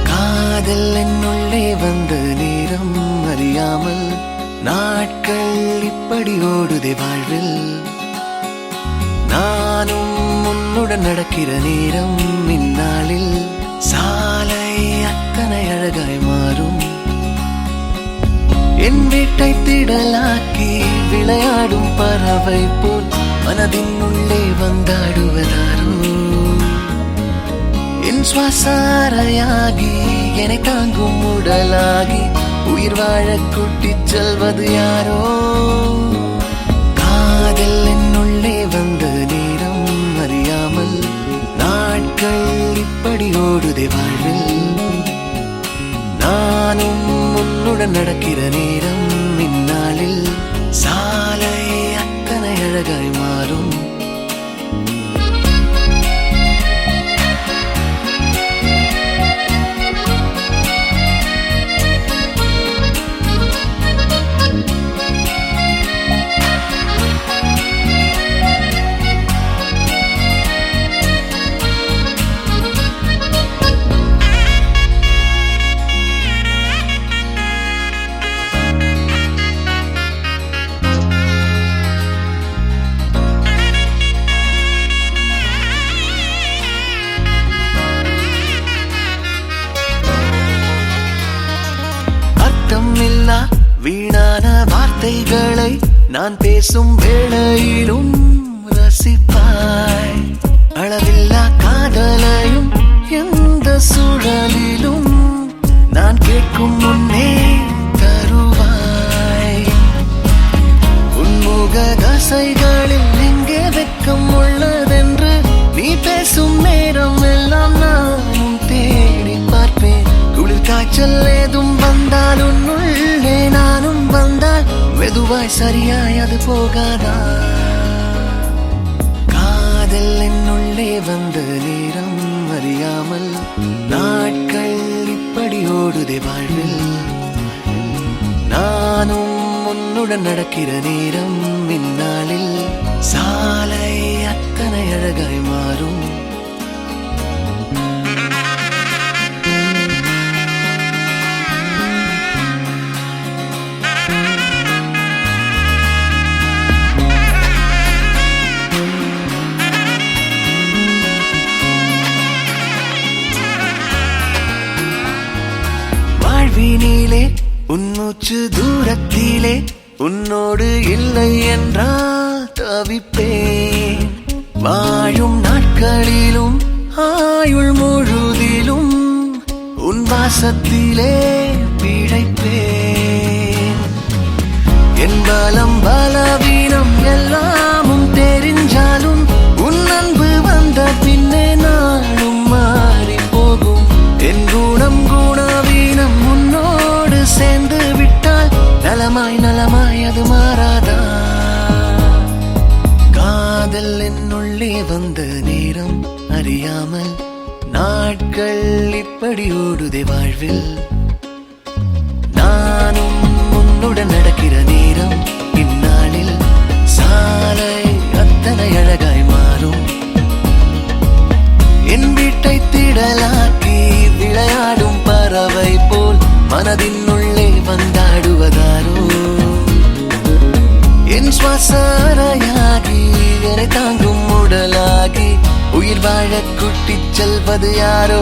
காதல் என்னுள்ளே வந்த நேரம் அறியாமல் நாட்கள் இப்படி ஓடுதே வாழ்வில். நானும் உன்னுடன் நடக்கிற நேரம் இந்நாளில் சாலை அத்தனை அழகாய் மாறும். என் வீட்டை திடலாக்கி விளையாடும் பறவை போல் மனதின் உள்ளே வந்தாடுவதாரோ. என் சுவாசாரையாகி என்னை தாங்கும் உடலாகி உயிர் வாழ கூட்டிச் செல்வது யாரோ. காதல் என்னுள்ளே வந்த நேரம் அறியாமல் நாட்கள் இப்படி ஓடுதே வாழ்வில். நானும் உன்னுடன் நடக்கிற நேரம் இந்நாளில் சாலை அத்தனை அழகாய் மாறும். இல்லா வீணான வார்த்தைகளை நான் பேசும் வேளையிலும் ரசிப்பாய். அளவில்லா காதலையும் எந்த சூழலிலும் நான் கேட்கும் முன்னே தருவாய். உன்முக தசைகளில் எங்கே வெட்கம் உள்ளதென்று நீ பேசும் நேரம் எல்லாம் நானும் தேடி பார்ப்பேன். குளிர் காய்ச்சல் ஏதும் வந்தால் உன்னுள்ளே நானும் வந்தால் மெதுவாய் சரியாய் அது போகாதா. காதல் என்னுள்ளே வந்த நேரம் அறியாமல் நாட்கள் இப்படி ஓடுதே வாழ்வில். நானும் உன்னுடன் நடக்கிற நேரம் இந்நாளில் சாலை அத்தனை அழகாய் மாறும். வாழ்வினிலே உன்மூச்சு தூரத்திலே உன்னோடு இல்லை என்றால் தவிப்பேன். வாழும் நாட்களிலும் ஆயுள் முழுதிலும் உன் வாசத்திலே பிழைப்பேன். என் பலம் பலவீனம் எல்லாமும் தெரிஞ்சாலும் உன் அன்பு வந்த பின்னே நானும் மாறி போகும். என் குணம் குணவீனம் உன்னோடு சேர்ந்து விட்டால் நலமாய் நலமாய் அது மாறாதா. காதல் என்னுள்ளே வந்த நேரம் அறியாமல் நாட்கள் இப்படி ஓடுதே வாழ்வில். நானும் உன்னுடன் நடக்கிற நேரம் இந்நாளில் சாலை அத்தனை அழகாய் மாறும். என் வீட்டை திடலாக்கி விளையாடும் பறவை போல் மனதின் உள்ளே வந்தாடுவதாரோ. என் சுவாசாரையாகி என்னை தாங்கும் உடலாகி உயிர் வாழ கூட்டிச் செல்வது யாரோ.